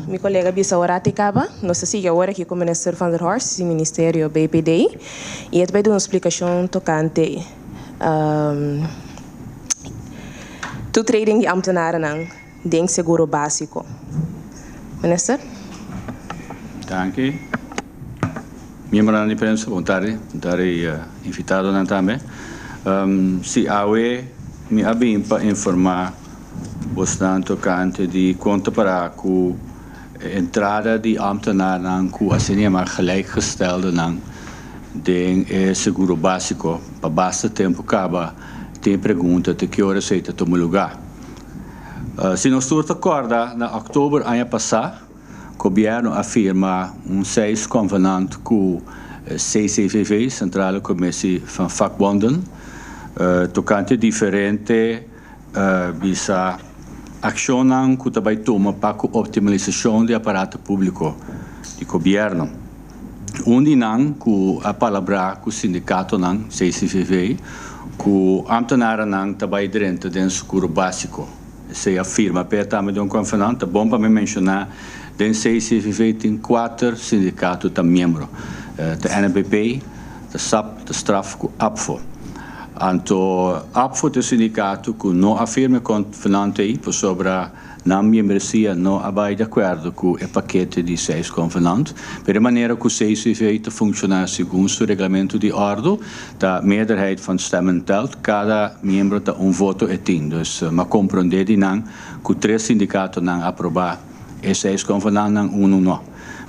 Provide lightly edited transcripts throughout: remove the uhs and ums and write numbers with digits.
Meu colega Bisa Oraticaba, nós seguimos agora aqui com o ministro Van der Horst, do Ministério BPD, e ele vai dar uma explicação tocante do trading de ambtenaren de seguro básico. Minister? Danke. Membro da imprensa, boa tarde. Boa tarde, invitado também. Se a UE me abre para informar bastante tocante de conta para a entrada de ambtenaren que assim maar gelijkgestelde de seguro básico para basta tempo acaba tem pergunta de que hora se toma lugar. Se nós todos acorda na outubro ano passado, o governo afirma 6 convenant com CCVV, Centrale Commissie van Vakbonden, tocante diferente bisa ação que também toma para a optimalização do aparato público do governo. Não que a palavra que o sindicato não, CCVV, que o ambtenaar também dentro do seguro básico. Se afirma, para também de convenant, é bom para me mencionar, den CCVV tem 4 sindicatos membros, da NBP, da SAP, da STRAF e da APFO. Anto APFO do sindicato que não afirma convenante sobre na membresia não vai de acordo com o paquete de 6 convenantes, de maneira que o CCV funciona segundo o regulamento de ordem, da meerderheid van stemmen telt, cada membro tem voto e tem. Dus, maar compreender que 3 sindicatos não aprovar e 6 convenantes não.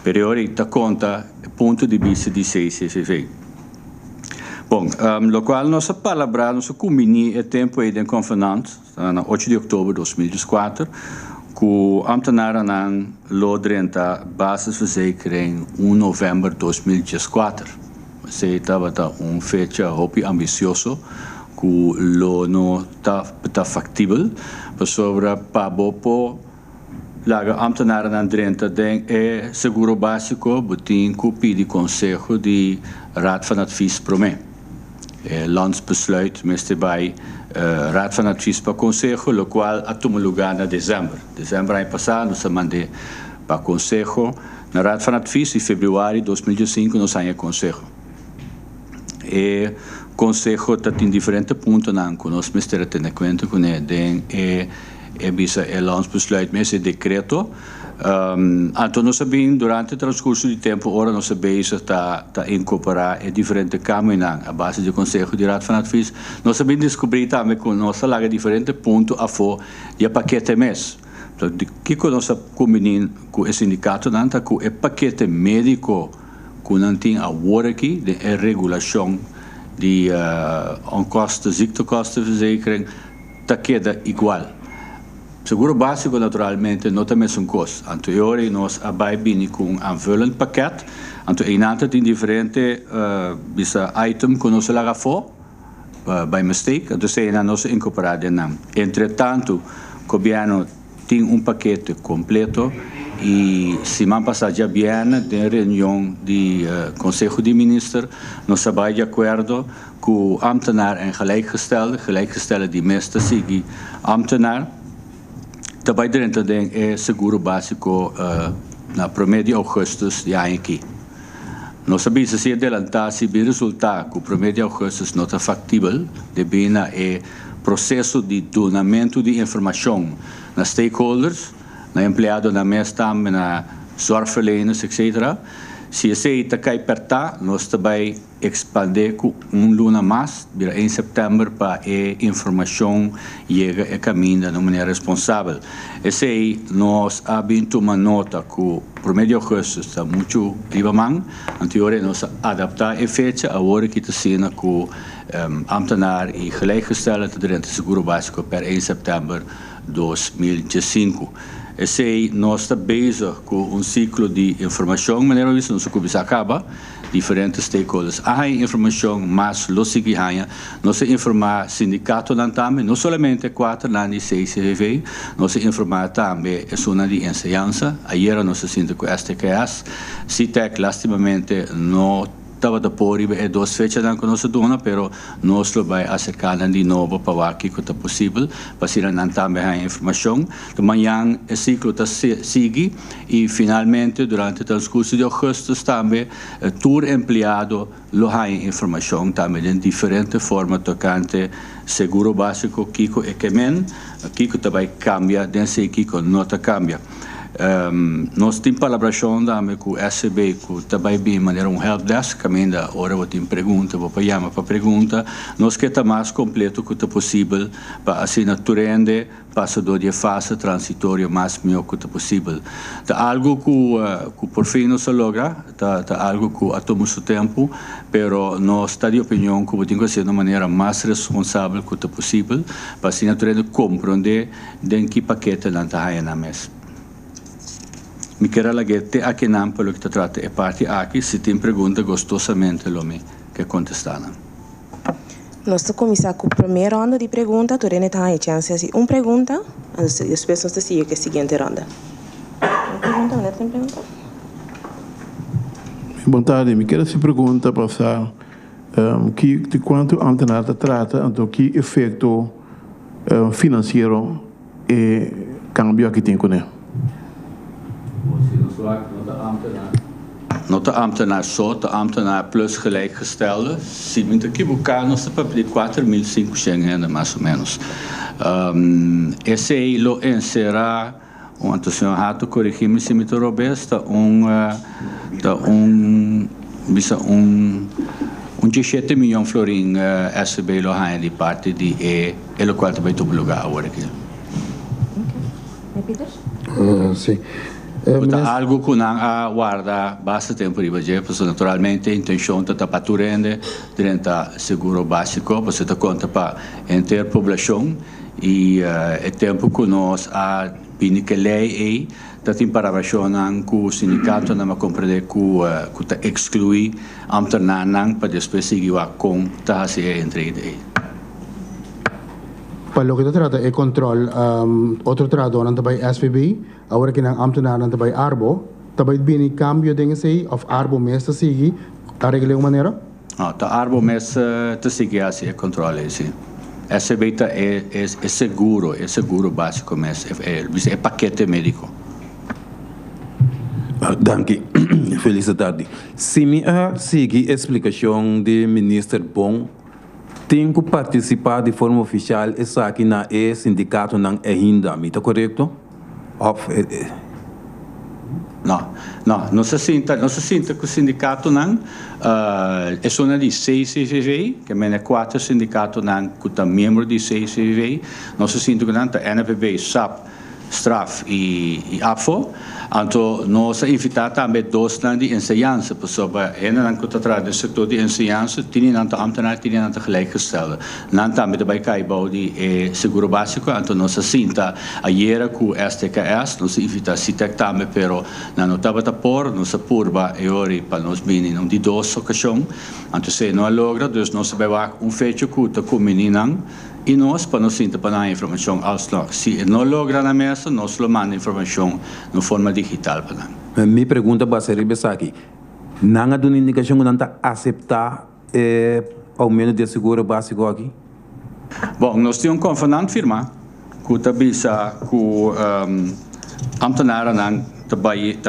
Per ora, da conta ponto de vista de CCV. Bom, lo qual nossa palavra, nossa combini é tempo aí de convenant, na 8 de outubro de 2004, que o ambtenaren lodrenta basisverzekering 1 novembro de 2014. Se estava fecha hopi ambicioso, que lo não está factível, sobre pabopo laga ambtenaren drenta den é seguro básico, botin copie de conselho de Raad van Advies Prome. Landsbesluit, meeste bij Raad van Advies para Conselho, lo qual ha tomado lugar en dezembro. Dezembro ano passado, nós mandamos para Conselho. Na Raad van Advies, em fevereiro de 2005, nós saímos Conselho. E Conselho tem diferentes pontos, que nós precisamos ter em conta, que é bisa o landsbesluit, mas é decreto. Então, nós sabemos, durante o transcurso do tempo, ora nós sabemos está incorporar diferentes caminhos a base do Conselho de Raad van Advies. Nós sabemos descobrir também que nós temos diferentes pontos a fora de paquete mês. Então, o que nós combinamos com o sindicato, é que o paquete médico que não tem a hora aqui, de regulação de onkosten, ziektekostenverzekering, está queda igual. Seguro básico, naturalmente, não tem mesmo custo. Anteriormente, nós abrimos com aanvullend pakket. Então, tem diferentes items que nós lá for, by mistake. Então, nós incorporamos. Entretanto, o governo tem paquete completo e semana passada já viene de reunião do Conselho de Ministros, nós trabalhamos de acordo que o ambtenaar é gelijkgestelde die meeste seguem ambtenaar. Também dentro do seguro básico na primeiro de agosto de ano aqui. Nós sabemos se adelantar, se o resultado que o primeiro de agosto não está factível, devido ao processo de donamento de informação nas stakeholders, na empregado na mesa, na zorgverleners, etc. Se esse está cai perto, nós também expandir com luna mais, em setembro, para a informação chegar a caminho de maneira responsável. Esse aí, nós abrimos uma nota que o 1 de agosto está muito livremente, anteriormente nós adaptar a fecha, a hora que está sendo que o ambtenaar e gelijkgestelde durante o seguro básico per 1 setembro de 2005. sei nós está bezig com ciclo de informação, maneira isso não se começa acaba, diferentes stakeholders. Há informação, mas lo segui há, nós informar sindicato também, não somente 4 anos de 6 CVV, nós informar também é uma de enseñanza. Ayer nós se sinto com STKS, CITEC lastimamente não estava da pori é 2 fechas não conosco dona, pero nós lo vai acercar de novo para ver que é possível, para ser não também a informação. De manhã o ciclo está sigue e finalmente durante o transcurso de agosto também todo empregado lo ha informação também de diferentes formas tocante seguro básico Kiko e Kemen, Kiko também cambia, desse Kiko não cambia. Nós temos colaboração também com o SB, com também de maneira helpdesk, que ainda hora eu tenho pergunta, vou chamar para pergunta, nós queremos mais completo que é possível para assim naturalmente passador de fase transitória mais melhor que é possível. É algo que por fim não se logra, é algo que toma o seu tempo, pero nós está de opinião que temos que ser de maneira mais responsável que é possível para assim naturalmente compreender de que paquete não está aí na mesa. Mi quero laguete aqui não pelo que trata é parte aqui se tem pergunta gostosamente lo me que contestaram. Nós estamos começar com a primeira ronda de perguntas, tu tem a chance assim, uma pergunta, depois nós seguimos com a seguinte ronda. Uma pergunta, não tem pergunta? Boa tarde, me quero se pergunta passar de quanto a antenata trata, então que efeito financeiro e câmbio aqui tem com ele? Not de ambtenaar zo, de ambtenaar plus gelijkgestelde. Se me equivocar, nós estamos de 4.500 mais ou menos. Esse lo encerrar, o senhor Rato corrigir-me se me estou roubando, bisa 17 milhões de florin SB lo ha de parte de e lo qual também estou lugar agora aqui. Sim. Algo que não guarda bastante tempo de fazer, porque naturalmente a intenção está para tu rende dentro do seguro básico, você está conta para a inteira população e é tempo que nós a pini que lei está em paravação com o sindicato não compreender que está excluir ambtenaar para depois seguir com tá se entre Para lo que trata é controle, outro trato não também SVB, agora que não ambtenaar não também Arbo, também bem cambio de sei, of Arbo mesmo seguir, a regra maneira? Ah, tá Arbo mesmo te seguir assim controle sim. SVB é seguro básico mesmo, é paquete médico. Danke, feliz tarde. Se me seguir a explicação do ministro Bom, tenho que participar de forma oficial essa aqui na sindicato não é ainda, está correto? Não se sinta que o sindicato não é uma de 6 CVV, que é 4 sindicatos não que estão membros de 6 CVV, não se sinta que não é NPB, SAP, STRAF e AFO. Então, nós invitamos também 2 anos de enseñança, porque não que está do setor de enseñança, tem não ambtenaar, tem não gelijkgestelde. Não também vai cair de seguro básico, então nós sinta ayer com o STKS, nós invitamos CITEC também, pero não estava a pôr, nós purba e ori para nós vir de 2 ocasiões, então se não logra, nós vai fecho que está com menino e nós para nós sinta para a informação aos nós. Se não logra na mesa, nós lo manda informação na forma digital para nós. Minha pergunta vai ser aqui. Não há uma indicação que não está aceitar aumento de seguro básico aqui? Bom, nós temos um convenant firma que está bisa com ambtenaar também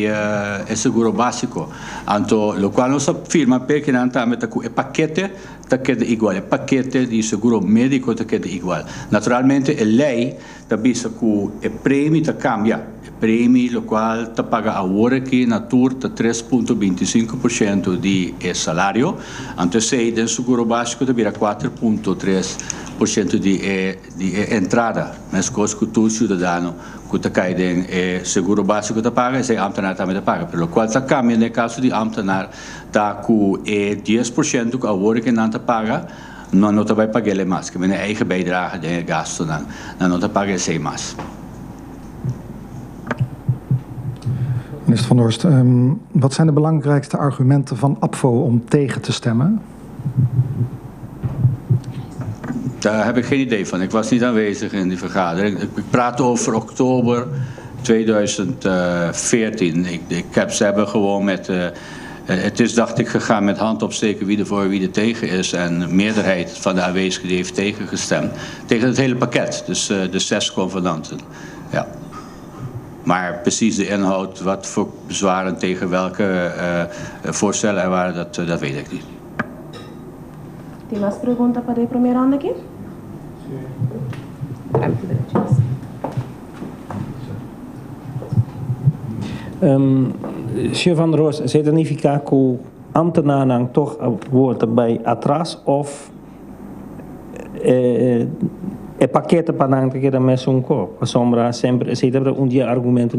é seguro básico. Então, o qual nós firma porque não também é paquete está igual, é paquete de seguro médico está igual. Naturalmente, a lei está bisa que o prêmio está cambia. O prêmio, o qual está paga agora aqui na turta 3,25% de salário. Então, se o seguro básico está vira 4,3% de entrada, mas coisa que todo cidadão que está caído seguro básico está paga, e ambtenaar também está paga. Pelo qual está cambia no caso de ambtenaar está com 10% que agora que não está paga, não vai pagar mais, que é eigen bijdrage de gasto, não está paga sem mais. Minister Van der Horst, wat zijn de belangrijkste argumenten van APVO om tegen te stemmen? Daar heb ik geen idee van. Ik was niet aanwezig in die vergadering. Ik praat over oktober 2014. Ze hebben gewoon met... het is, dacht ik, gegaan met hand opsteken wie er voor wie er tegen is. En de meerderheid van de aanwezigen die heeft tegengestemd. Tegen het hele pakket. Dus de 6 convenanten. Ja. Maar precies de inhoud, wat voor bezwaren tegen welke voorstellen er waren, dat weet ik niet. ¿Tienes más preguntas para el primer ronda aquí? Meneer Van der Horst, significa que o ambtenaren toch wordt bij atras of e pakete para que era mais um corpo. A sombra sempre sempre dia argumento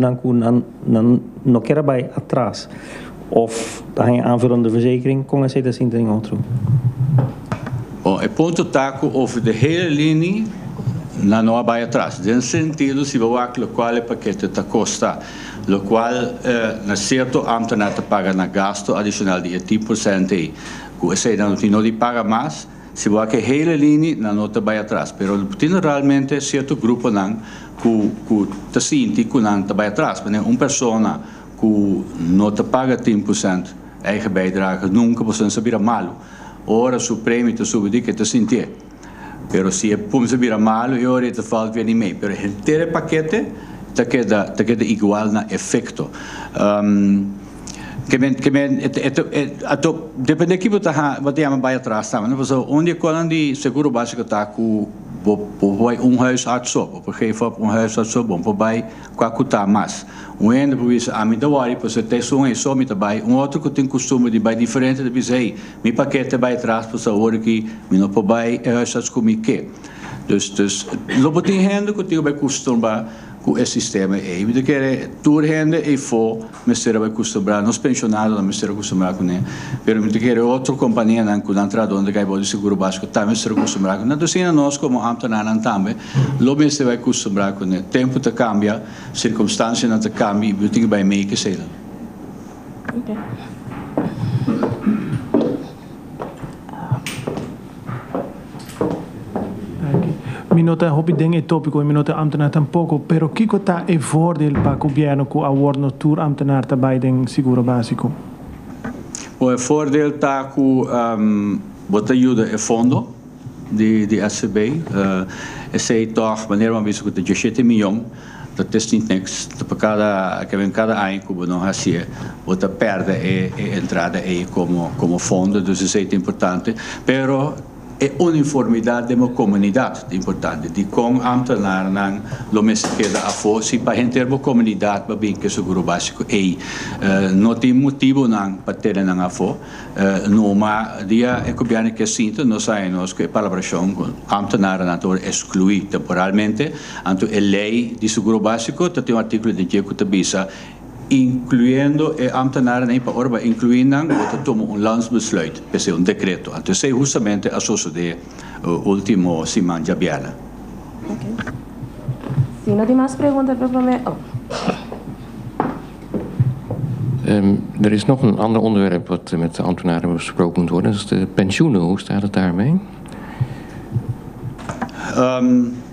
não quer bij atras of een aanvullende verzekering kon er zitten zien in outro. Bom, é ponto taco over de hele linie na não vai atrás. Nesse sentido, se você o qual é paquete está costa, o qual na certo ambtenaar te paga na gasto adicional de 10% aí. Que esse não te paga mais, se você que hele linie na não te vai atrás. Pero generalmente certo grupo não que te sinti que não te vai atrás. Mas persona que não te paga 10% eigen bijdrage nunca você sabia malo. Ora su prêmio te sube que te sentir. Pero se pum se vira malo e ora te falta weer niet mee. Pero el inteiro paquete te queda igual na efecto. Depende aqui wat je bij atrás staan. Dus onde quando die seguro básico tá com vai huisarts op een gegeven moment huisarts op, bij qua kuta mas. Ende por isso a mim da wari por ser ter som e só me trabalho outro que tem costume de bem diferente de dizer mi paquete vai atrás por saber que me não pode vai huisarts comigo que. Dus loop het in handen que eu vai costumar com esse sistema e me querer tour hande e for mesera vai costumar nos pensionados na mesera costumar com né pero me querer outro companhia não com entrada onde cai bom seguro básico tá mesera costumar com não assim nós como ambtenaar também lo mesera vai costumar com né tempo te cambia circunstância não te cambia e tem que vai meio que sei lá. Okay. Minota hobby dingen topico minota ambtenaar tampoco, pero kiko ta e voordeel para governo ku award tour ambtenaar tabay ding seguro básico. O voordeel tá ku bota ajuda é fundo de SCB. Sei toch wanneer man visto que 17 milhões dat is niet niks. Cada ano que não assim, bota perde e entrada aí como fundo, dus isso é importante. Pero é uniformidade de uma comunidade importante. De com ambtenaar não lo mesmo queda a for, se para gente uma comunidade para bem que seguro básico não tem motivo não para ter não a for. Numa dia é que que sinto nós sabemos que a colaboração com ambtenaar não é excluir temporalmente. Anto a lei de seguro básico tem artigo de que tabisa incluindo ambtenaren en orba incluindo wat toma landsbesluit, pese un decreto. Entonces é justamente a socio de último semana de abiana. Okay. Si no hay más preguntas, Er is nog een ander onderwerp wat met de ambtenaren besproken moet worden. Dat is de pensioenen. Hoe staat het daarmee?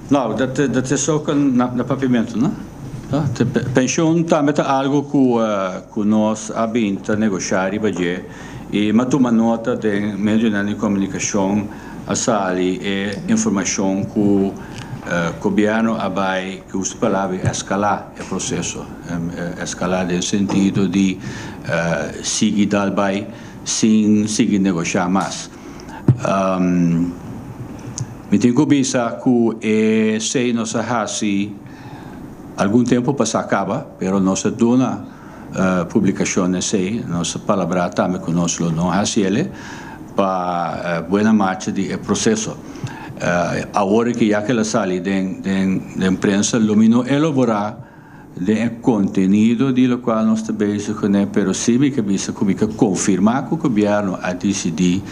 Nou, dat is ook een papimento, né? De pensioen também é algo que nós abrimos a negociar e mas toma nota de meio de comunicação a sali e informação que o governo vai que usa palavra escalar o processo escalar no sentido de seguir dalbai sem seguir negociar mais me tenho que pensar que se nós assim algum tempo passa acaba, pero nossa dona publicação sei, nossa palavra também conosco não haciele para boa marcha de processo. Agora que já que ela sai de imprensa, lumino elaborar de conteúdo de lo qual nós estamos com ele, pero sim que bisa como que confirmar que o governo a decidir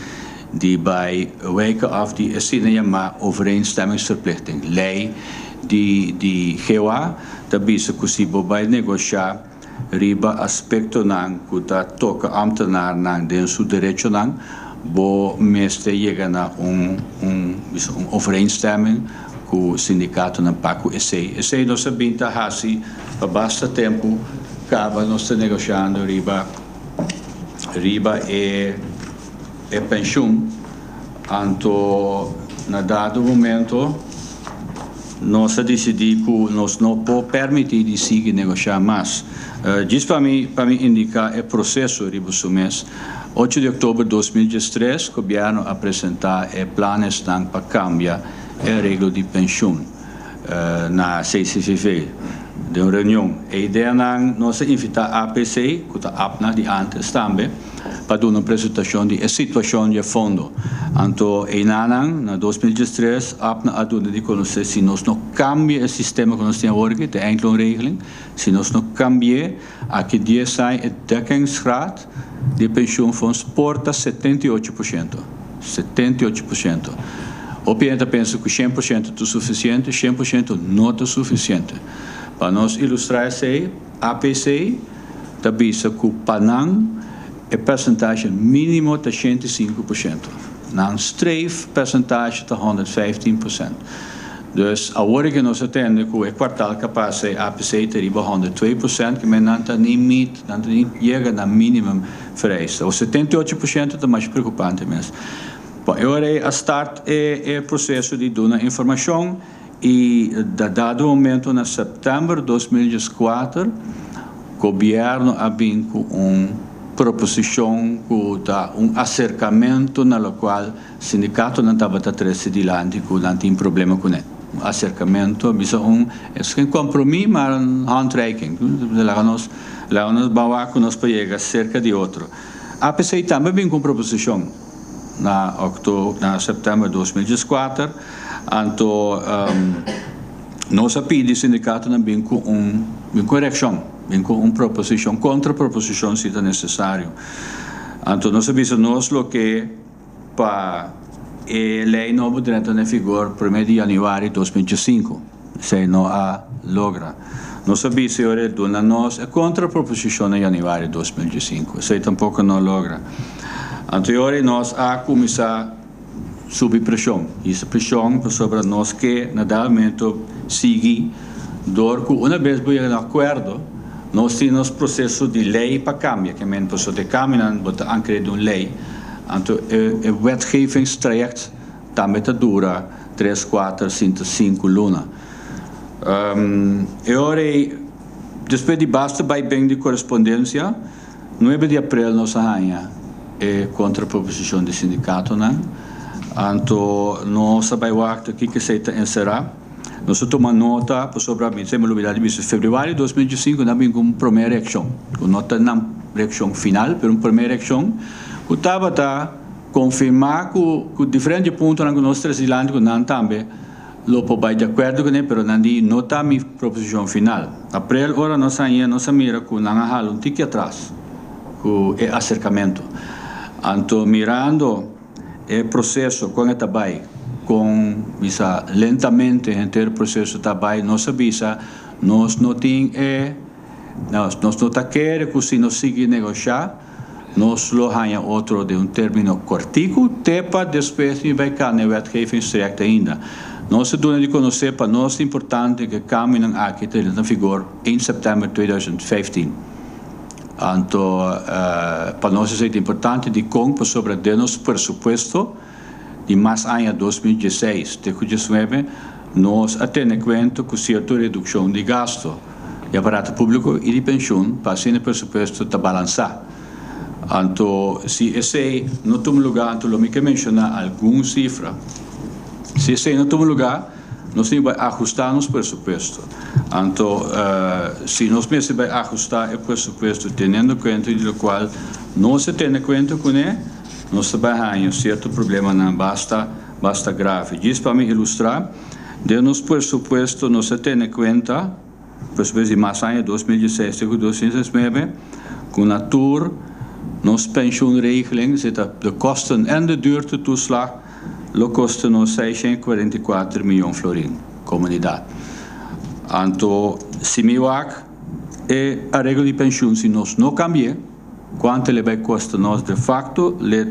de bij weken af die cinema overeenstemmingsverplichting lei die GWA dat bisa possível bij negociar riba aspecto nang kuta toca ambtenaar nang den su derecho nang bo meeste llega na overeenstemming com o sindicato na Paco EC. EC nós sabinta hasi pa basta tempo acaba nós negociando riba e pensión. Anto na dado momento nós decidimos que nós não podemos permitir de seguir negociar mais. Diz para mim indicar o processo de mês. 8 de outubro de 2013, o governo apresentar planos para cambiar a regra de pensão na CCVV de uma reunião. A ideia é nós invitar a APC, que está apna de antes também, para dar uma apresentação de situação de fundo. Então, na 2013, apna a dar de conhecer se nós não cambia o sistema que nós temos hoje, de enkele regeling, se nós não cambia, aqui dia sai a dekkingsgraad de pensioenfonds porta 78%. 78%. Opinião pensa que 100% é suficiente, 100% não é suficiente. Para nós ilustrar isso, APC também diz que o Panang é percentagem mínimo de 105%. Na streef percentagem de 115%. Dus agora que nós atendemos que o quartal capaz de APC ter 102%, que não chega na mínima vereista. O 78% é mais preocupante mesmo. Agora, a start é o processo de dar informação e, dado momento, em setembro de 2014, o governo abriu uma proposição que acercamento na qual o sindicato não estava atrás que não tinha problema com ele. Acercamento, é um compromisso, mas um handreiking. Nós vamos para cerca de outro. A APC também vem com proposição na setembro de 2014, então nós pedimos ao sindicato também com uma correção, com uma proposição, contra-proposição se é necessário. Então nós avisamos o que para a lei nova entra em vigor 1 de janeiro de 2025, se não a logra. Nós avisamos a contra-proposição em janeiro de 2025, se tampouco não logra. Anteriormente, nós a começar a subir pressão. E essa pressão sobre nós que, na momento, sigue, uma vez que um acordo, nós temos processo de lei para cambiar, que é um processo de cambiar, mas anche de uma lei. Então, o wetgevingstraject também dura 3, 4, 5 lunas. E agora, depois de basta bem de correspondência, 9 de abril nós arranha contra a proposição do sindicato, né? Então, nós sabemos que se encerrar. Nós tomamos nota sobre a novidade de fevereiro de 2025, nós temos uma primeira reação. Nota não reação final, mas uma primeira reação. Que estava confirmar que diferentes pontos que nós trabalhamos não também lo vai de acordo com ele, mas não está a minha proposição final. Abril, agora nós mira que não há um tique atrás, que é acercamento. Então, mirando o processo com o trabalho, lentamente entre o processo de trabalho, nós avisa, nós não queremos que se nós seguir negociar, nós lo ganhamos outro de um término cortico, para depois vai ficar na wetgevingstraject ainda. Nós temos de conhecer, para nós é importante que caminhem aqui em vigor em setembro de 2015. Então, para nós é importante de compor sobre o nosso presupuesto de mais ano 2016, de 2019, nós temos conta com certa redução de gasto de aparato público e de pensão para o presupuesto de balançar. Então, se esse não toma lugar, então, eu quero mencionar alguma cifra. Se esse não toma lugar, nós temos que ajustar nosso presupuesto. Então, se nós vamos ajustar o presupuesto, tendo em conta do qual nós temos conta com ele, nós vamos ter certo problema não basta grave. Diz para me ilustrar, de nosso presupuesto nós temos conta, presupuesto de mais ano 2016 e 2019, com a tour, nossa pensioenregeling, de kosten en de duurtetoeslag, kosten nos 644 miljoen florin, comunidade. Então, se me a regra de pensão, se nós não cambiar, quanto ele vai custar nós de facto, ele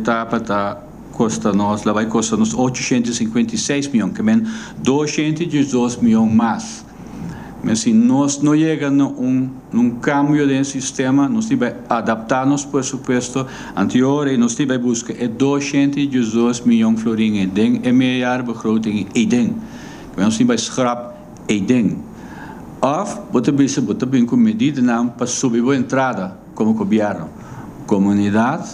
vai custar nós 856 milhões, que é 212 milhões mais. Mas se nós não chegamos a um cambio de sistema, nós temos que adaptar-nos por supuesto anterior e nós temos que buscar 212 milhões de florins em meia begroting em nós temos que schrap em of você bem com medida para subir a entrada como governo. Comunidade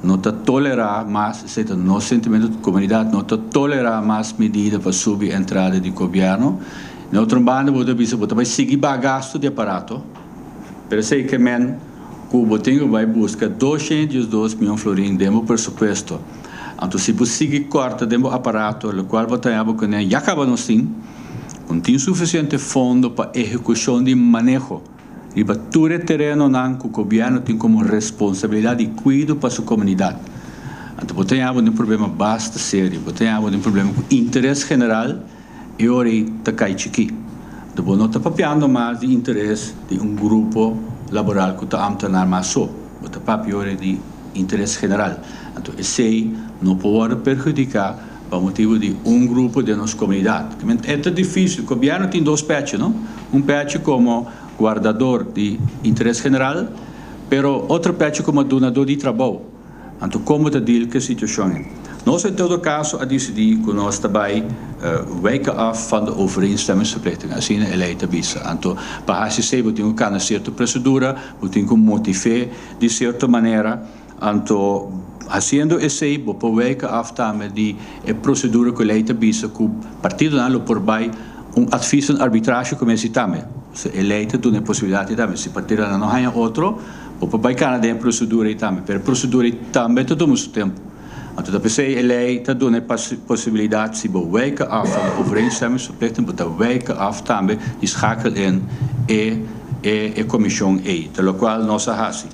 não está tolerar mais, no sentimento de comunidade não está tolerar mais medidas para subir a entrada do governo. Na outra banda, você vai seguir gasto de aparato. Pero sei que o vai buscar 212 milhões de florins de presupuesto. Então, se você seguir corta de aparato, o qual você já acaba no sim, não tem suficiente fundo para execução de manejo. E para todo o terreno que o governo tem como responsabilidade e cuidado para sua comunidade. Então, você tem um problema bastante sério. Você tem um problema com interesse general. E ora está caindo aqui. Depois não está papiando mais de interesse de grupo laboral que está amtenar mais só. Está papiando de interesse general. Então, esse não pode prejudicar para motivo de grupo de nossa comunidade. É difícil. O governo tem dois patches, não? Patch como guardador de interesse general, pero outro patch como donador de trabalho. Então, como está deal com a situação? Nós, em todo caso, a decidir que nós também wijken af van de overeenstemmingsverplichtingen. Assim, eleita bisa. Então, para a HCC, we têm uma certa procedura, we têm que motivar de certa maneira. Então, fazendo isso, we wijken af também de procedura que eleita bisa, que o partido não por bem advies de arbitragem como esse também. Se eleita tem a possibilidade também. Se o partido não há outro, we bem canadá a procedura também. Mas a procedura também todo o tempo. Então, a PC está dando a possibilidade de wijken af van de overeenstemmingsverplichting, maar de wijken af também de schakel in a comissão E, pelo qual nós fazemos.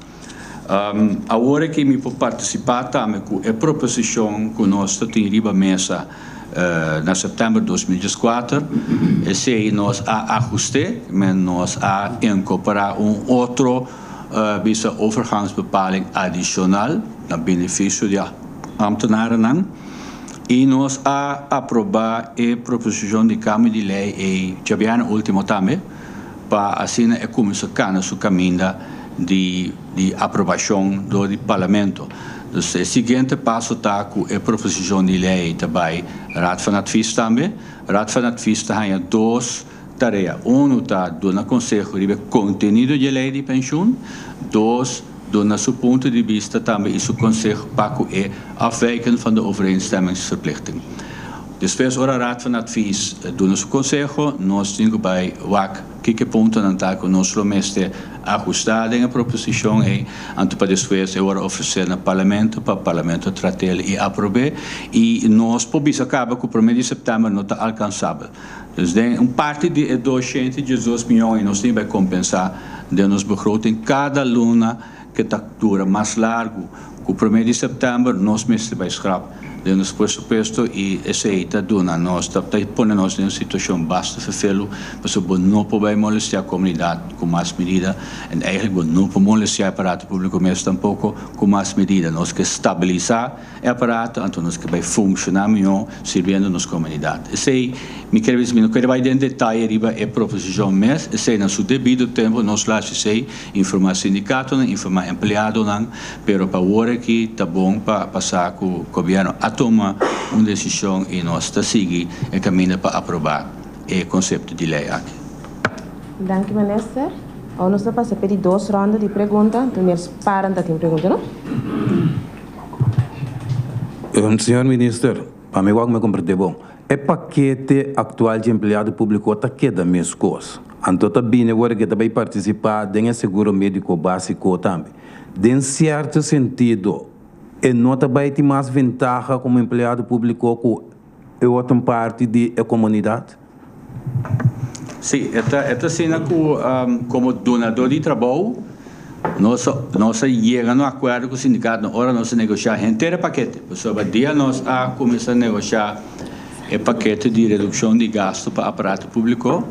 Agora que me vou participar também com a proposição que nós temos na mesa na setembro de 2014, esse nós ajuste, mas nós incorporar outro visa overgangsbepaling adicional, na benefício de ambtenaren e nós aprovar a proposição de Câmara de Lei e já viene último também para assim é começar a seu caminho de aprovação do Parlamento. Então, o seguinte passo está com a proposição de lei também Raad van Advies também. Raad van Advies tem duas tarefas. Está do Conselho de conteúdo de lei de pensão, dois do nosso ponto de vista também isso conselho para que afwijken van de overeenstemmingsverplichting. Depois o Raad van Advies do nosso conselho, nós temos bij que ponto não está que nós vamos ajustar em a proposição e antes para depois eu oferecer no Parlamento para o Parlamento tratar e aprovar e nós podemos acabar com o 1º de setembro não está alcançável. Então, parte de 212 milhões nós temos que compensar de nos begroting cada luna que está dura mais largo. Com o 1º de setembro nós mesmos vai scrap de nosso presupuesto e essa está dando nós está pondo nós em uma situação bastante vervelho, mas não podemos molestar a comunidade com mais medidas e eigenlijk não podemos molestar o aparato público mesmo tampouco com mais medidas. Nós que estabilizar o aparato, então nós que vai funcionar melhor servindo nossa comunidade. Esse me quero dizer, não quero vai em detalhe riba a proposição mesmo, esse no seu devido tempo nós lá se informar sindicato, informar empregado, pero para agora que está bom para passar com o governo a tomar uma decisão e nós está seguir o caminho para aprovar o conceito de lei aqui. Dank u, minister. Nós vamos passar por 2 rondas de perguntas. Então, eles param de ter perguntas, não? Senhor ministro, para mim, me compreender bom. O paquete atual de empregado público está queda minhas coisas. Então, está bem agora que vai participar do seguro médico básico também. Em certo sentido, e não também tem mais vantagem como empregado público que outra parte da comunidade? Sim, esta cena como donador de trabalho, nós chegamos no acordo com o sindicato, na hora nós negociar inteiro paquete. Sobre o dia nós começamos a negociar o paquete de redução de gasto para o aparato público,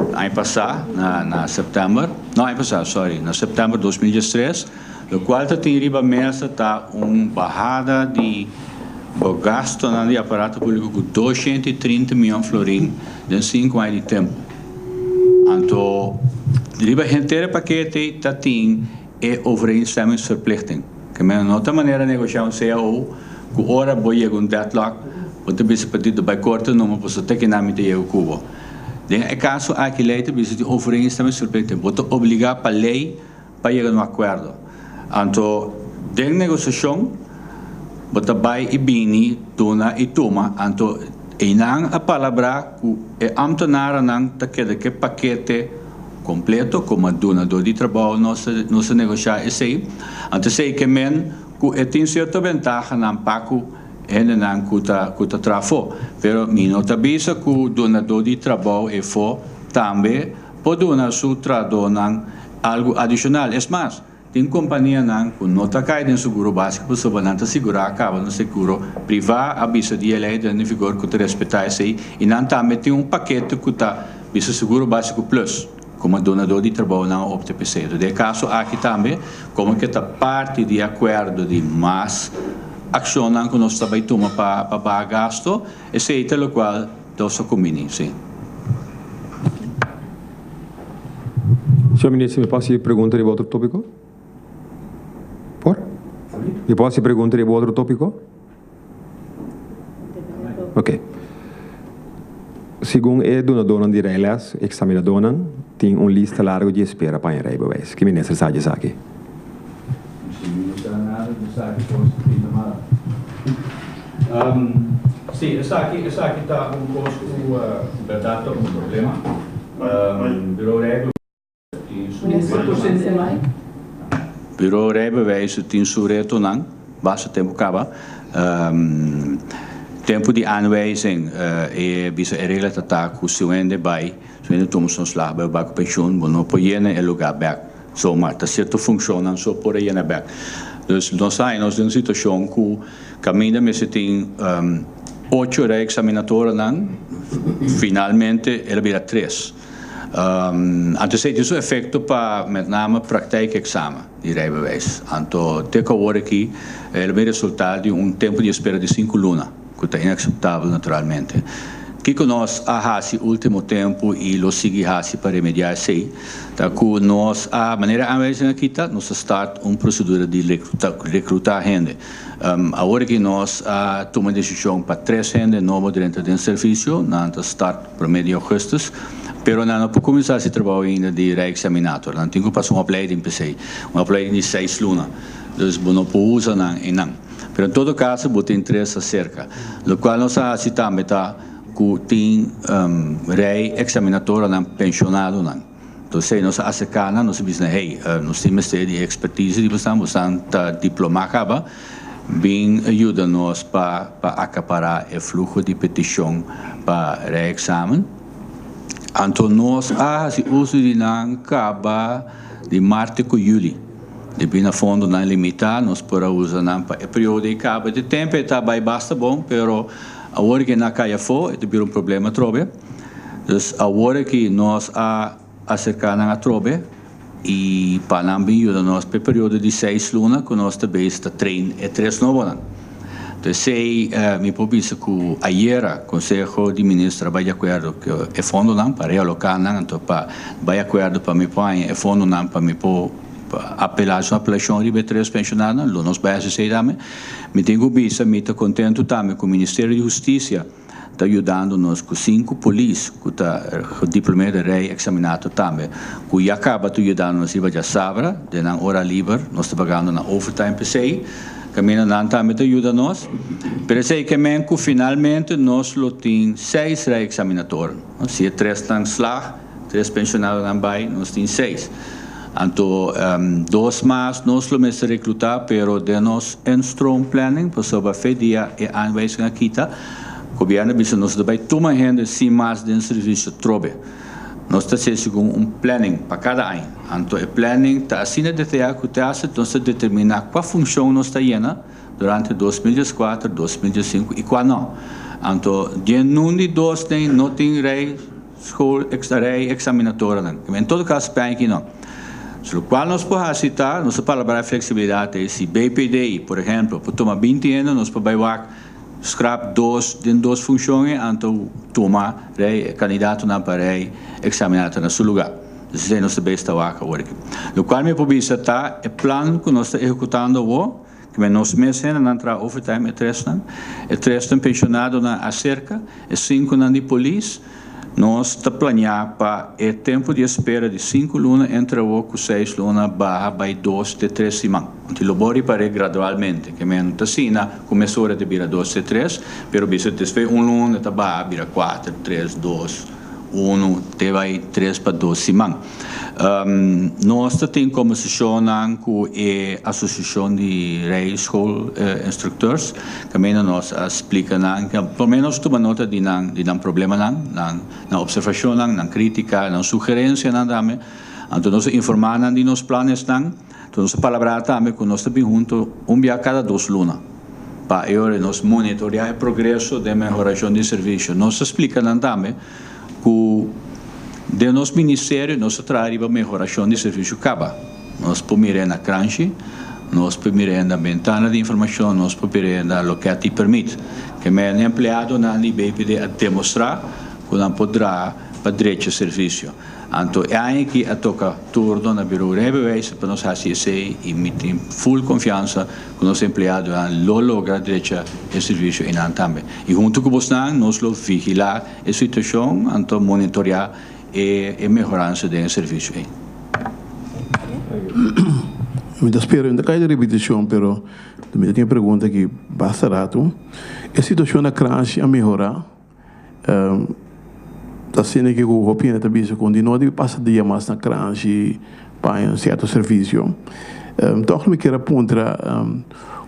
ano passado, na setembro, Não, é passado, sorry. Na setembro de 2013, o qual tem riba mesa tá barrada de gasto no aparato público com 230 milhões de florins em 5 anos de tempo. Então, riba inteira paquete tá tem overeenstemming verplichting. Que men não tem maneira de negociar um CAO, que ora boia com deadlock, want dan is het petit bij korte noemen voor zo'n tekenami de EU Cuba. In caso aqui leite bisa de overeenstemming verplichting, bota obrigar para lei para chegar no acordo. Então, de negociação, bota vai e bini, dona e toma, então inang a palavra que é ambtenaar nang taqueda que paquete completo como donador de trabalho nossa negociar esse, então sei que men que tem certa vantagem na paco en nan kuta trafo, pero mi nota bisa que donador de trabalho é for também pode donar su tradonan algo adicional. Es más, tem companhia nan que nota cai no seguro básico para sobananta segurar acaba no seguro privado avisa de lei de vigor que te respeitar esse e nan também tem paquete que tá bisa seguro básico plus como donador de trabalho não opta PC. De caso aqui também como que tá parte de acordo de mais ação que nós também toma para pagar gasto, esse é o qual nós combinamos, sim. Senhor Ministro, me posso perguntar de outro tópico? Por? Me posso perguntar de outro tópico? Ok. Segundo o donador de regras, examinador tem lista larga de espera para a bewijs. Que ministro sabe isso aqui? Sim, essa aqui está verdade problema. Bureau rijbewijs tem seu retorno, basta tempo acaba. Tempo de aanwijzing bisa regla tata ku suende bij suende tomus ons slag bij bak pensioen bono po yene el lugar back zomaar ta certo funciona so por yene back. Dus nós temos uma situação que caminha me se tem 8 examinadores não finalmente ela vira 3. Antes isso é efeito para met name praktijkexamen de rijbewijs. Então tem que agora aqui ela vira resultado de tempo de espera de 5 lunas, que é inaceitável naturalmente. Que nós ahasi último tempo e lo sigi hasi para remediar isso, tá que nós a maneira aanwijzing aqui tá nós start procedura de recrutar gente. Agora que nós toma decisão para 3 gente novo dentro do serviço, na start promedio agosto, pero não para começar esse trabalho ainda de reexaminator, não tem que passar uma opleiding PC, uma opleiding de 6 lunas, dus não pode usar não. Pero em todo caso, bote interesse acerca, lo qual nós assim também tá que tem examinador não pensionado não. Então se nós acercamos nós dizemos hey nós temos de expertise de bastante diploma acaba bem ajuda nós para acaparar o fluxo de petição para reexamen. Então nós uso de não acaba de março a julho. Depende fundo não limitado nós para usar não para o período de acaba de tempo está bem basta bom, pero agora que não cai fora, é problema trobe. Então, agora que nós acercamos a trobe e para não ajuda nós para o período de 6 lunas, que nós também está treino e 3 novos. Então, se me propôs que ayer o Conselho de Ministros vai de acordo que é fundo não para realocar não, então para vai de acordo para me pôr é fundo não para me pôr apelar a apelação de B3 pensionados, nós vamos fazer também. Me tenho visto, me estou contente também com o Ministério de Justiça está ajudando nós com 5 polícias que está diploma de rei examinado também, que já acaba de ajudar nós a sabra, de na hora livre, nós estamos pagando na overtime PC, caminho não também ajuda nós, mas sei que finalmente nós temos 6 rei examinadores, se 3 estão slag, 3 pensionados também, nós temos 6. Então, 2 mais nós vamos recrutar, pero de nós em strong planning, para sobre a fedia e aanwijzing aqui, o governo bisa nós vai tomar gente sem mais de serviço trobe. Nós estamos com planning para cada ano. Então, o planning está assim de ter que nós determinar qual função nós está indo durante 2004, 2005 e qual não. Então, de nenhum de 2 não tem rei examinadora. Em todo caso, bem que não. Lo cual nos puede citar, nos palabra flexibilidad, si BPD, por ejemplo, por tomar 20 años, nos puede scrap dos funções, então toma candidato na parei examinado na seu lugar. Isso é nosso besta vaca agora. O qual me publica está é plano que nós está executando o que nós meses na entrada overtime é 3 pensionado na acerca, é 5 na de polícia. Nós está planeando para o tempo de espera de 5 lunas entre o com 6 lunas barra by 2 de 3 semanas. Então, o bori para gradualmente, que menos tasina começou a virar 2 de 3, pero bisa desfez luna está barra vira 4, 3, 2, 1, te vai 3 para 2 semanas. Nós temos como sessão com a Associação de Rail School Instructors, que nós explicamos que pelo menos toma nota de não problema na observação, na crítica, na sugerência, também. Então nós informamos de nos planos, então nós palavra também que nós estamos juntos dia cada 2 lunas para nós monitorar o progresso de melhoração de serviço. Nós explicamos também que de nosso ministério, nós trabalhamos a melhoração de serviço acaba. Nós podemos na crunch, nós podemos na ventana de informação, nós podemos o que a ti permite. Que me empregado na BPD a demonstrar que não poderá para direito de serviço. Então, é aí que a toca turno na Bureau Rebeweis para nós fazer isso e me tem full confiança que nós empregados lo logra direito de serviço e não também. E junto com você, nós lo vigilar a situação, então monitorar e melhorança do serviço. Me espero, ainda cai de repetição, pero também tenho pergunta que basta rato. A situação na crunch a melhorar. Está sendo que o opinião também se continua de passar dia mais na crunch para um certo serviço. Então, me quero apontar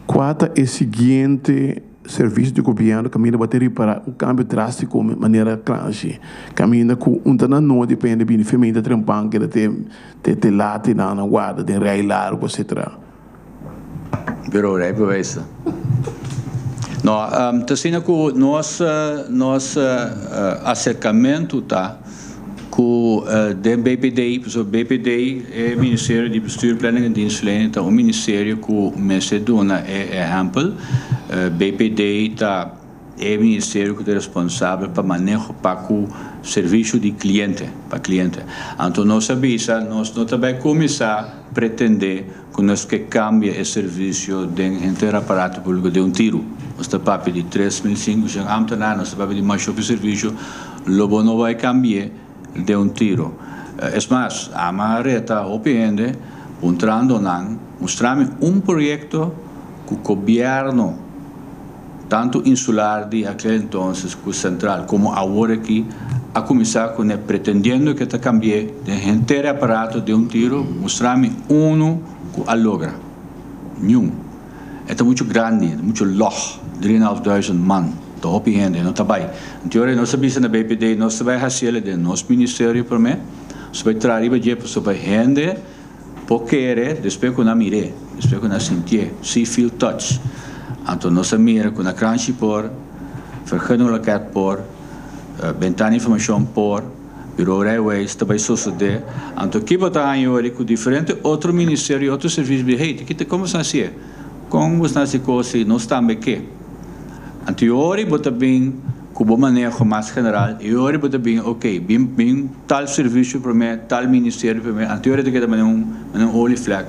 qual é o seguinte serviço de governo caminha bateria para um câmbio drástico de maneira crunch. Caminha com não depende de ferramenta trampang que te late na guarda de raio largo, etc. Pero essa. No, assim que nosso acercamento tá com o BPD, o BPD é o Ministério de Bestuur, Planning en Dienstverlening, tá o Ministério que Macedônia é exemplo. BPD tá é o Ministério que é responsável para manejo para o serviço de cliente, para cliente. Então nós sabemos, nós não também começar a pretender que nós que cambie o serviço de inteiro aparato público de tiro. Nós estamos de 3.500 já ambtenaar, nós estamos de mais o serviço, logo não vai cambiar de tiro. É mais, a mareta opende, mostrando projeto que o governo tanto insular de aquele entonces, com central, como agora aqui, a começar com pretendendo que está cambie de inteiro aparato de tiro, mostrando que a logra. Nenhum. É muito grande, muito loch, 3.500 man, está opiniendo, não está bem. Então, nós sabemos na BPD, nós vamos fazer de nosso ministério para mim, nós vamos trazer para gente, porque depois que eu mire, depois que eu senti, see, feel, touch. Então, nós mira com a crunch por, vergunningsloket por, ventana informação por, Bureau Railways, também suceder. Então, aqui está aí com diferente outro ministério, outro serviço de rede, que como se assim, como se assim coisa, nós também que. Então, hoje bota bem com o manejo mais general, e hoje bota bem, ok, bem tal serviço para mim, tal ministério para mim. Então, hoje que também um holy flag,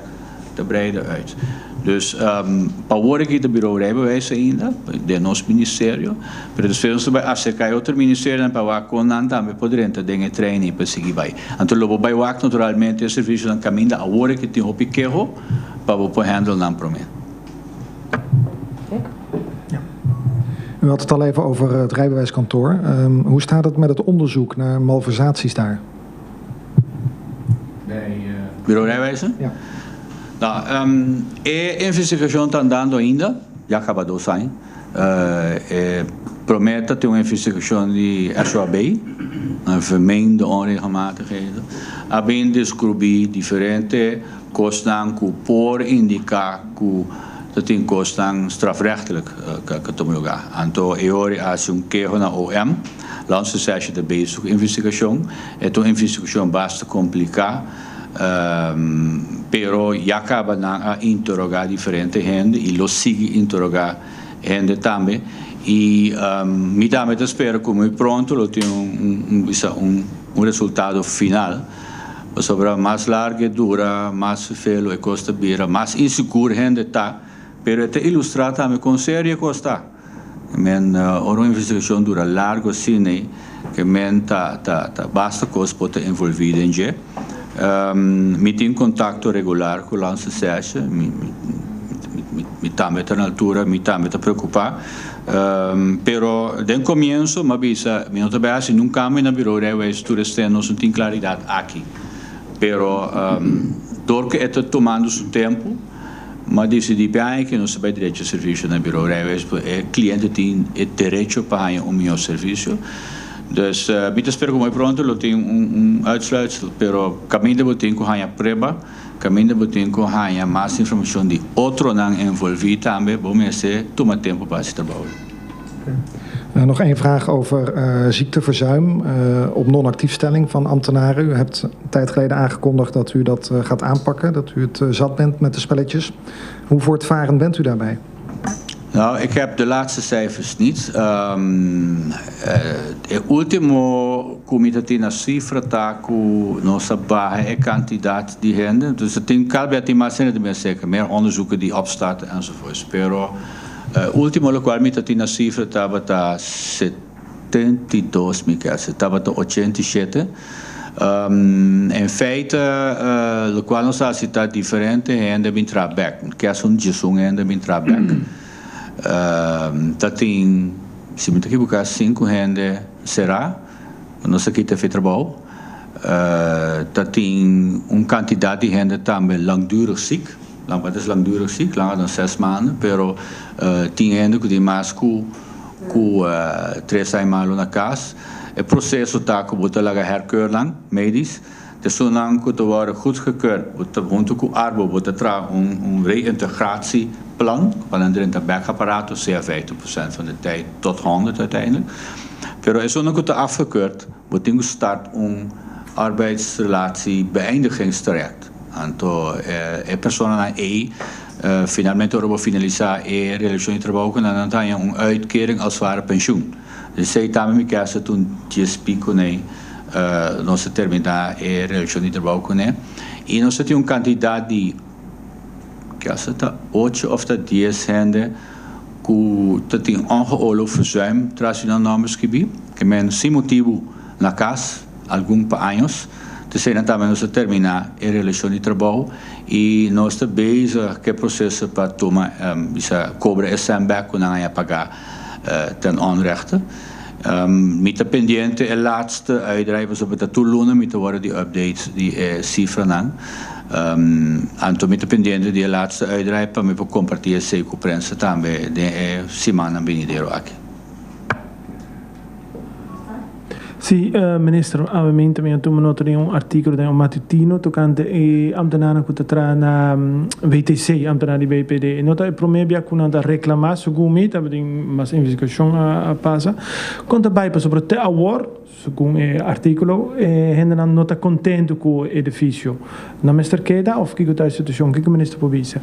da breida uit. Dus para hoje aqui do Bureau Railways ainda, de nosso ministério, mas depois nós vamos acercar outro ministério para o com também poder entrar em training para seguir vai. Então, logo vai o naturalmente o serviço no caminho a hora que tem o piquejo para o handle não para mim. U had het al even over het rijbewijskantoor. Hoe staat het met het onderzoek naar malversaties daar? Bij Bureau Railways? Ja. Nou, a investigação está andando ainda, já acabou de sair. Promete ter uma investigação de SOAB, vermengde onregelmatigheden. A bem descobrir diferentes kosten que por indicar que dat tem kosten strafrechtelijk que tomar lugar. Então, há queixa na OM, lá se acha de basic investigação. Então, a investigação basta complicar. Pero ya acaba a interrogar diferente gente y lo sigue interrogar gente también. Y mi dame te espero que muy pronto lo tiene un resultado final. Sobre más larga, dura, más feo, costa bira, más inseguro gente está. Pero te ilustra también con seria costa. Una investigación dura largo cine que basta cosas para te envolver en je. Mi tenho contacto regular com a SESH, me também está na altura, me também está preocupado. Pero de começo, me avisa, me não também assim, nunca me na bureau railways turista não tem claridade aqui. Pero porque está tomando seu tempo, mas decidi bem que não se vai direito de serviço na bureau railways, o cliente tem o direito para o meu serviço. Dus me espero que muito pronto eu tenho uitsluitsel, pero caminho de tenho que preba, caminho de tenho que mais informação de outro não envolvido também, bom ser toma tempo para se trabalhar. Nog één vraag over ziekteverzuim op non-actiefstelling van ambtenaren. U hebt een tijd geleden aangekondigd dat u dat gaat aanpakken, dat u het zat bent met de spelletjes. Hoe voortvarend bent u daarbij? Nou, ik heb de laatste cijfers niet. Het ultimo comité na cifra tá com nossa barra é candidaat die gente. Dus het tem calbet mais de meer zeker, meer onderzoeken die opstarten enzovoorts. Pero ultimo lo qual comité na cifra estava 72, estava 87. In feite, lo qual não está diferente, ainda bem trabalho, que é gestão ainda bem trabalho. Tem, se me equivocar, 5 gente será, não sei que tem trabalho. Tem quantidade de gente também langdurig ziek, wat is langdurig ziek, langer dan 6 maanden, pero tem gente que tem mais que 3 semanas na casa. Het proces está que botar laga herkeuring medisch. De zolang que te worden goedgekeurd, want ook arbo botar tra reïntegratieplan, van een drintabacapparaat, zeer 50% van de tijd tot 100 uiteindelijk. Pero is zolang que afgekeurd, wordt ingestart een arbeidsrelatie beëindigingstraject. Anto persona na finalmente orbo finalizar relatie de trabalho en dan tem een uitkering als ware pensioen. Dus zij também que essa toen pico né nós terminar a relação de trabalho né e nós temos candidato de que essa tá 8 of 10 gente que tem ongeoorloofd verzuim tradicioneel gebied que men sem motivo na casa algum anos. Dus zij também nós terminar a relação de trabalho e nós estamos bezig que processo para tomar cobra SMBAC quando não pagar ten onrechte. Met de pendiente de laatste uitdrijven op het toelonen met worden die updates die cijfers aan. En met de pendiente die laatste uitdrijven met compartilhar se com prensa também de semana venidero aqui. Sì, ministro, ovviamente mi ha notato un articolo di un mattutino toccante e ambtenaren che tra na VTC, ambtenaren di BPD. E nota il problema che una reclamare su Gumit, abbiamo una investigazione a passa. Conta bai per sopra te award, su un articolo, e hanno nota contento con l'edificio. Na mister Keda of che questa situazione, che ministro può dire?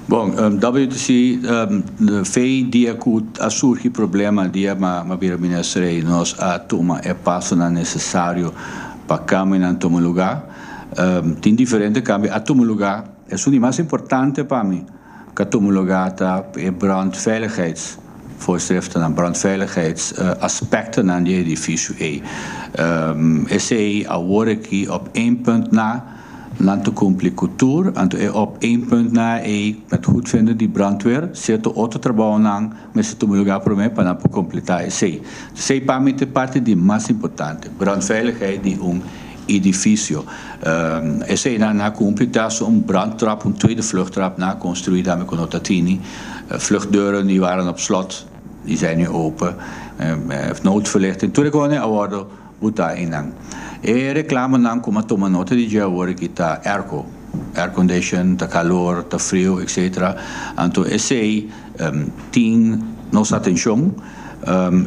Bom, WTC, fei dia que surge problema dia ma vira ministrei nós a toma é passo na necessário para caminhar toma lugar. Tem diferente cambio a toma lugar é o mais importante para mim. Que toma lugar tá é brandveiligheids voorschriften en brandveiligheidsaspecten aan die edificio esse award aqui op 1 punt na Lanto cumprir cultuur, en op 1 punt na met goed vinden die brandweer, certo outro trabalho não, mas se tu me lugar para mim para completar esse. Sei para mim parte de mais importante, brandveiligheid die edifício. Esse na completatie brandtrap, tweede vluchttrap na construir daarmee con Otatini. Vluchtdeuren die waren op slot, die zijn nu open. Heeft noodverlichting. Toen ik gewoon award moet daar in. E reclama não como toma nota de dia agora que tá air condition, tá calor, tá frio, etc. Então esse tem nossa atenção.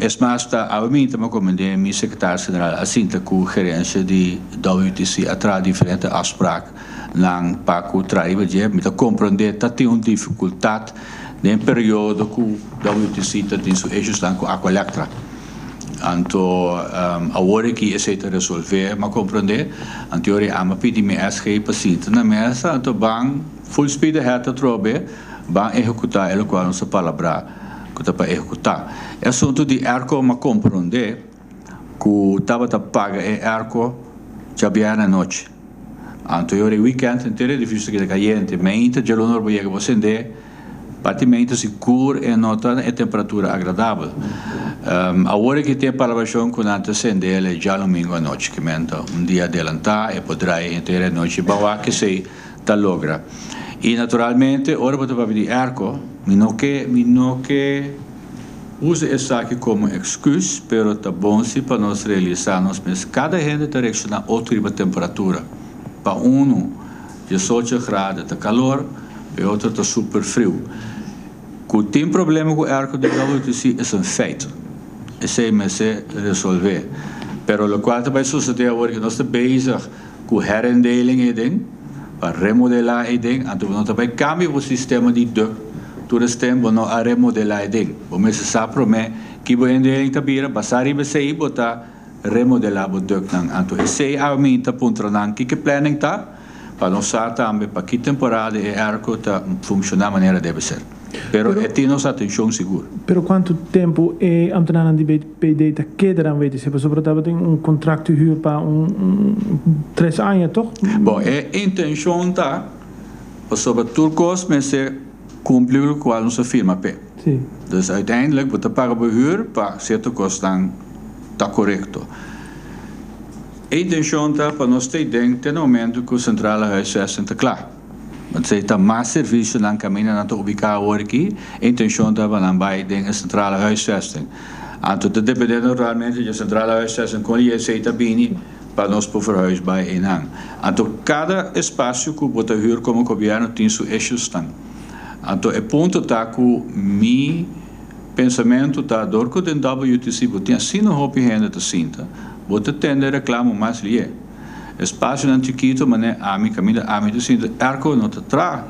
Es mais, a mim também comandei meu secretário-geral assim com gerência de WTC atrás diferentes afspraken lang para que o trabalho de me compreender que tem uma dificuldade num período que o WTC tem seus eixos lá com a Aqualectra. Então, agora que esse é resolver, mas compreender, então eu amo pedir me SG paciente na mesa, então bang full speed ahead a trobe, bang executar ele qual nossa palavra que está para executar. É assunto de ERCO, mas compreender que estava a pagar ERCO já bem na noite. Então eu o weekend inteiro é difícil que caliente, mas ainda já não vai você acender, praticamente seguro e nota a temperatura agradável. Agora que tem palavação com acender é já domingo à noite, que menta dia adelantar e poderá inteira noite bawa que se ta logra. E naturalmente, ora você vai pedir ERCO, não que use essa aqui como excusa, pero tá bom se para nós realizarmos, mas cada gente direciona outra temperatura. Para um, 18 graus de calor, e outro está super frio. Que tem problema com o ERCO de WTC é um feito. Esse é se resolver. Pero o qual vai suceder agora que nós estamos bezig com herindeling e ding, para remodelar e ding, então nós também cambiar o sistema de duct, todo esse tempo nós a remodelar e ding. Vamos se saber que o herindeling tabira, passar e você ir botar remodelar o duct nang. Então esse é a minha ponto nang que planning tá para nós também para que temporada e ERCO tá funcionar da maneira deve ser. Pero é nossa atenção segura. Pero quanto tempo é ambtenaren die BPD te quedam weet je? Sobretot tem contrato huur para 3 anos, toch? Bom, a intenção tá sobre turcos, mas se cumprir com a nossa firma P. Sim. Dus uiteindelijk wordt de paga behuur para certo kosten tá correto. A intenção tá para nós ter dentro no momento que o central huisvesting está claro. Want ze heeft maar serviço na caminho na te ubicar aqui, a intenção da banambai dentro da centrale huisvesting. Anto te dependendo realmente da centrale huisvesting com ele se está bem para nós por verhuis bij Enang. Anto cada espaço que bota huur como governo tem seu eixo stand. Anto é ponto tá que mi pensamento tá dor que den WTC botinha assim no hopi renda te sinta. Bota tende reclamo mais lie. Espaço não chiquito, mas é a minha caminha, a minha assim, ERCO não está tra,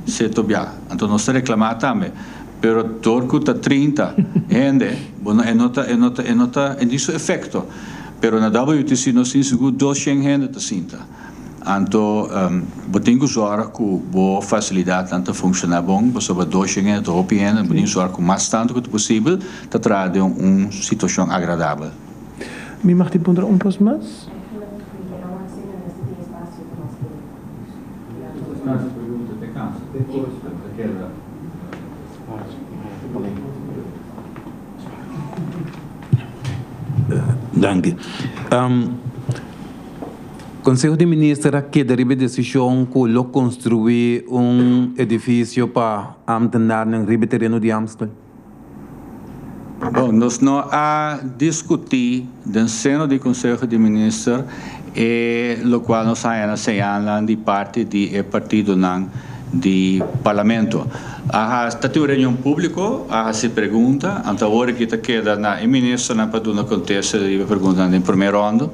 se tobia, então nós reclamar também, pero torco está 30, rende, bueno, nota, isso efeito, pero na WTC nós temos seguro 200 rende te sinta, então, botinho zorg que boa facilidade tanto funcionar bom, sobre 200 rende, hopi rende, botinho zorg que mais tanto quanto possível, te trazer situação agradável. Me mag die punten onpas mais? Danke. Conselho de Ministros que deriva decisão que construir edifício para amtenar no Ribe Terreno de Amstel? Bom, nós não a discutir no seno do Conselho de Ministros e o qual nós ainda de parte do partido do Parlamento. Está uma reunião pública, se pergunta, então agora que está queda na ministra na paduna acontece e pergunta em primeiro rondo,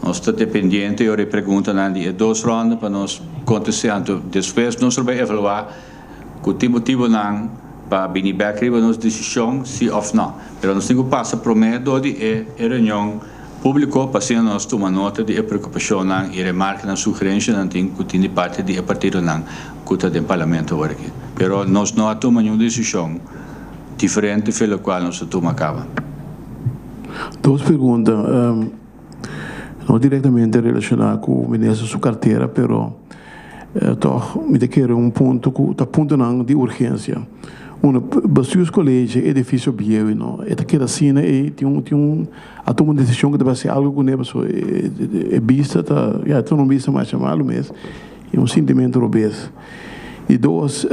nós está dependente e pergunta na de 2 rondas para nós acontecer, então depois nós vamos evaluar que motivo não para vir back para nossa decisão se ou não. Mas nós temos que passar primeiro de reunião público para nós tomar nota de preocupação e remarca na sugerência que tem de parte do partido que está no Parlamento agora aqui. Mas nós não tomamos nenhuma decisão diferente da qual nós tomamos acaba. 2 perguntas, não diretamente relacionadas com o ministro de sua carteira, mas me quero ponto que está ponto de urgência. Bastante colégios, edifício bio, não. É que assim, né? Tem a tomar uma decisão que deve ser algo que não é vista, já estou não vista mais chamado, mas é sentimento obeso. E 2,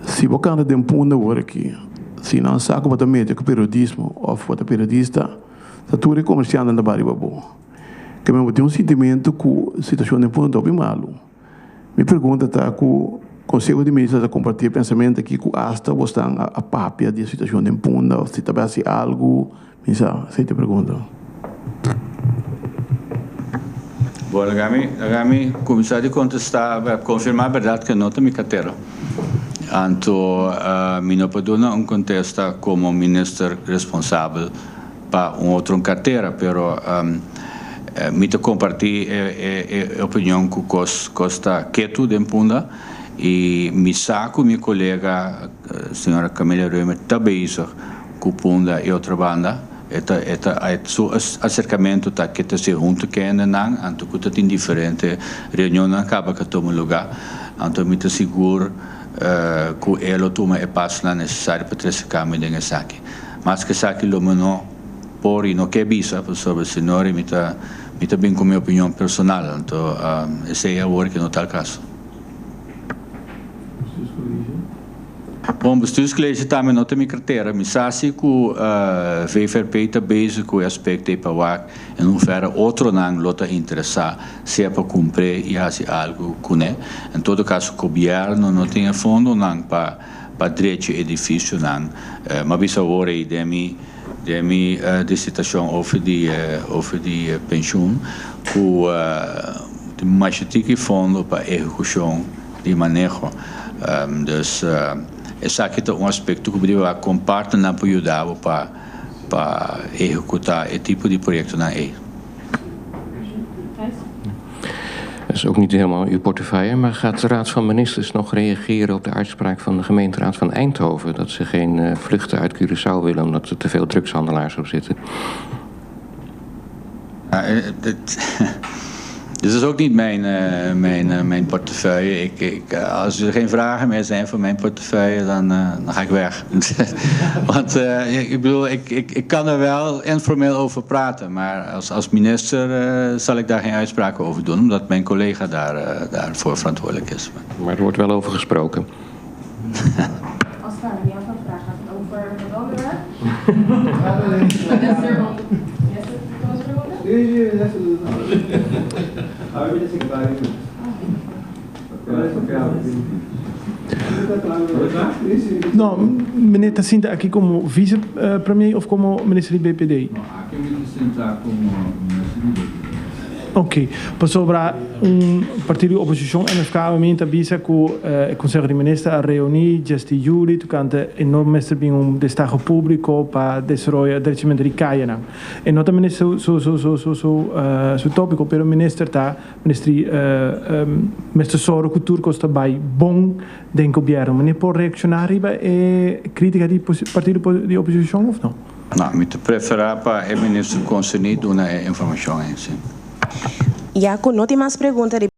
se você anda de ponto agora aqui, se não sabe para médico periodismo ou para periodista, está tudo comerciante na barriga boa. Que mesmo tem sentimento que a situação de ponto é malo. Me pergunta tá que Conselho de Ministros a compartilhar pensamento aqui com hasta você está a papia de situação de Punda, ou se também assim algo, misa, se te pergunta. Bom, agami começar a contestar, confirmar a verdade que não tem minha carteira. Então, me não pode dar contesta como ministro responsável para outra carteira, pero me te compartilhar a opinião que costa quieto de Punda e me saco minha colega, a senhora Camila Römer, também isso, com Punda e outra banda. Su acercamento tá que se junto que ainda não, anto que tem diferente reunião acaba que toma lugar, anto me te seguro que ela toma e passa necessário para trazer caminho de saque, mas que saque lo não por e não que bisa sobre o senhor e me tá bem com minha opinião personal, então esse é o que no tal caso. Bom, bestuurs college também não tem minha carteira, mas sabe que o VVRP está bezig com o aspecto para waar em hoeverre outro não lota interessar se é para cumprir e fazer algo com ele. Em todo caso, o governo não tem fundo não para direito edifício não, mas bisa agora de minha situação over de pensão com de mais que fundo para execução de manejo, dus esse aqui é aspecto que o Brasil compartilha na para ajudar para executar esse tipo de projeto na EU. Dat is ook niet helemaal uw portefeuille, maar gaat de Raad van Ministers nog reageren op de uitspraak van de gemeenteraad van Eindhoven dat ze geen vluchten uit Curaçao willen omdat er te veel drugshandelaars op zitten? Dit is ook niet mijn portefeuille. Als er geen vragen meer zijn voor mijn portefeuille, dan ga ik weg. Want ik bedoel, ik kan er wel informeel over praten, maar als minister zal ik daar geen uitspraken over doen, omdat mijn collega daarvoor verantwoordelijk is. Maar er wordt wel over gesproken. Als het niet aan vraag gaat het over wat andere. No, meneer Tacinta aqui como vice-premier ou como ministro do BPD? Não, aqui me sentar como ministro do BPD. Ok, sobre partido de oposição, NFK aumenta avisa que o Conselho de Ministros a reunir este juli, tocante enorme destaque público para desenvolver diretamente de Caiana. E não também su tópico, pero ministro Soro Couture costa bem bom de governo. Mas pode reaccionar a crítica de partido de oposição ou não? Não, me preferar para o ministro concernir uma informação em si. Já com não tem mais perguntas de